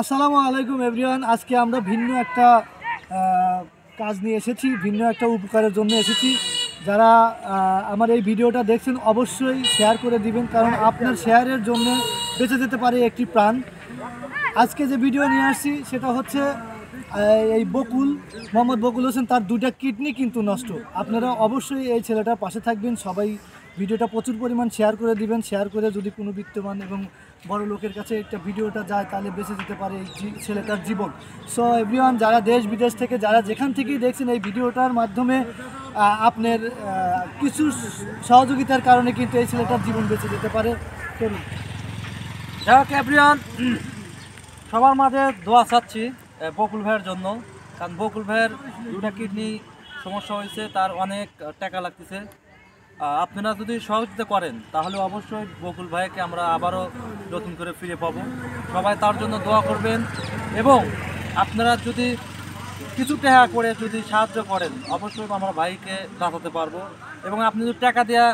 আসসালামু আলাইকুম এভরিওয়ান। আজকে আমরা ভিন্ন একটা কাজ নিয়ে এসেছি, ভিন্ন একটা উপকারের জন্য এসেছি। যারা আমার এই ভিডিওটা দেখছেন অবশ্যই শেয়ার করে দিবেন, কারণ আপনার শেয়ারের জন্য বেঁচে যেতে পারে একটি প্রাণ। আজকে যে ভিডিও নিয়ে আসছি সেটা হচ্ছে এই মোহাম্মদ বকুল হোসেন, তার দুইটা কিডনি কিন্তু নষ্ট। আপনারা অবশ্যই এই ছেলেটার পাশে থাকবেন, সবাই ভিডিওটা প্রচুর পরিমাণ শেয়ার করে দিবেন। শেয়ার করে যদি কোনো বিত্তমান এবং বড় লোকের কাছে একটা ভিডিওটা যায় তাহলে বেঁচে যেতে পারে এই ছেলেটার জীবন। সো এভরিওয়ান, যারা দেশ বিদেশ থেকে যারা যেখান থেকেই দেখছেন এই ভিডিওটার মাধ্যমে আপনার কিছু সহযোগিতার কারণে কিন্তু এই ছেলেটার জীবন বেঁচে যেতে পারে। চলুন। যাই হোক এভরিওয়ান, সবার মাঝে দোয়া চাচ্ছি বকুল ভাইয়ের জন্য, কারণ বকুল ভাইয়ের দুটা কিডনি সমস্যা হয়েছে, তার অনেক টাকা লাগতেছে। আপনারা যদি সহযোগিতা করেন তাহলে অবশ্যই বকুল ভাইকে আমরা আবারও নতুন করে ফিরে পাবো। সবাই তার জন্য দোয়া করবেন, এবং আপনারা যদি কিছু টাকা করে যদি সাহায্য করেন অবশ্যই আমরা ভাইকে বাঁচাতে পারবো। এবং আপনি যদি টাকা দেওয়া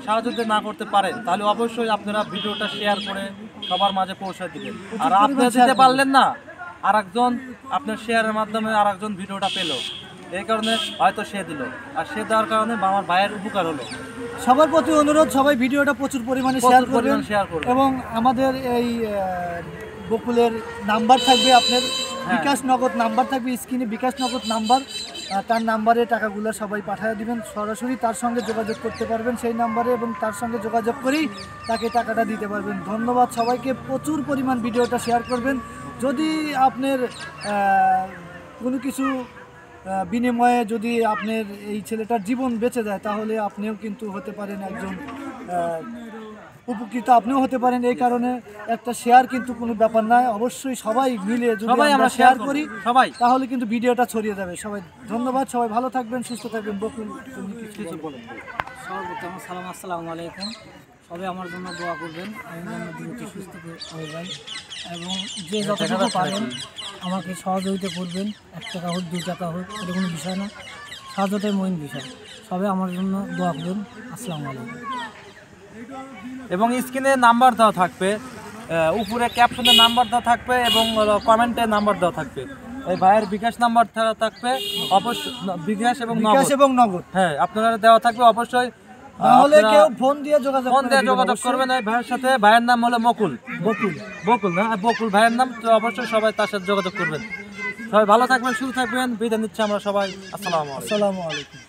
সাহায্য না করতে পারেন তাহলে অবশ্যই আপনারা ভিডিওটা শেয়ার করে সবার মাঝে পৌঁছে দিবেন। আর আপনারা দিতে পারলেন না, আর একজন আপনার শেয়ারের মাধ্যমে আর একজন ভিডিওটা পেল, এই কারণে হয়তো সে দিল, আর সে দেওয়ার কারণে আমার ভাইয়ের উপকার হলো। সবার প্রতি অনুরোধ, সবাই ভিডিওটা প্রচুর পরিমাণে শেয়ার করবেন। এবং আমাদের এই বকুলের নাম্বার থাকবে, আপনার বিকাশ নগদ নাম্বার থাকবে স্ক্রিনে, বিকাশ নগদ নাম্বার, তার নাম্বারে টাকাগুলো সবাই পাঠিয়ে দিবেন। সরাসরি তার সঙ্গে যোগাযোগ করতে পারবেন সেই নাম্বারে, এবং তার সঙ্গে যোগাযোগ করেই তাকে টাকাটা দিতে পারবেন। ধন্যবাদ সবাইকে, প্রচুর পরিমাণ ভিডিওটা শেয়ার করবেন। যদি আপনার কোনো কিছু বিনিময়ে যদি আপনার এই ছেলেটার জীবন বেঁচে যায় তাহলে আপনিও কিন্তু হতে পারেন একজন উপকৃত, আপনিও হতে পারেন। এই কারণে একটা শেয়ার কিন্তু কোনো ব্যাপার নয়, অবশ্যই সবাই মিলে যদি আমরা শেয়ার করি সবাই, তাহলে কিন্তু ভিডিওটা ছড়িয়ে যাবে। সবাই ধন্যবাদ, সবাই ভালো থাকবেন, সুস্থ থাকবেন। বকুল, তুমি কিছু বলেন? সর্বপ্রথম আসসালামু আলাইকুম। সবাই আমার জন্য দোয়া করবেন, আমি যেন দ্রুত সুস্থ হয়ে যাই, এবং যে যতটুকু পারেন আমাকে সহযোগিতা করবেন। 1 টাকা হোক 2 টাকা হোক, এটা কোনো বিষয় না, সাহায্যটাই মেইন বিষয়। সবাই আমার জন্য দোয়া করবেন। আসসালামু আলাইকুম। এবং স্ক্রিনে নাম্বার দেওয়া থাকবে, উপরে ক্যাপশনে নাম্বার দেওয়া থাকবে, এবং কমেন্টে নাম্বার দেওয়া থাকবে। এই ভাইয়ের বিকাশ নাম্বার থাকবে অবশ্যই, বিকাশ এবং নগদ, হ্যাঁ আপনারা দেওয়া থাকবে অবশ্যই। তাহলে কেউ ফোন দিয়ে যোগাযোগ করবেন এই ভাইয়ের সাথে। ভাইয়ের নাম হলো বকুল না, বকুল ভাইয়ের নাম, তো অবশ্যই সবাই তার সাথে যোগাযোগ করবেন। সবাই ভালো থাকবেন, সুস্থ থাকবেন, বিদায় নিচ্ছি আমরা সবাই। আসসালামু আলাইকুম।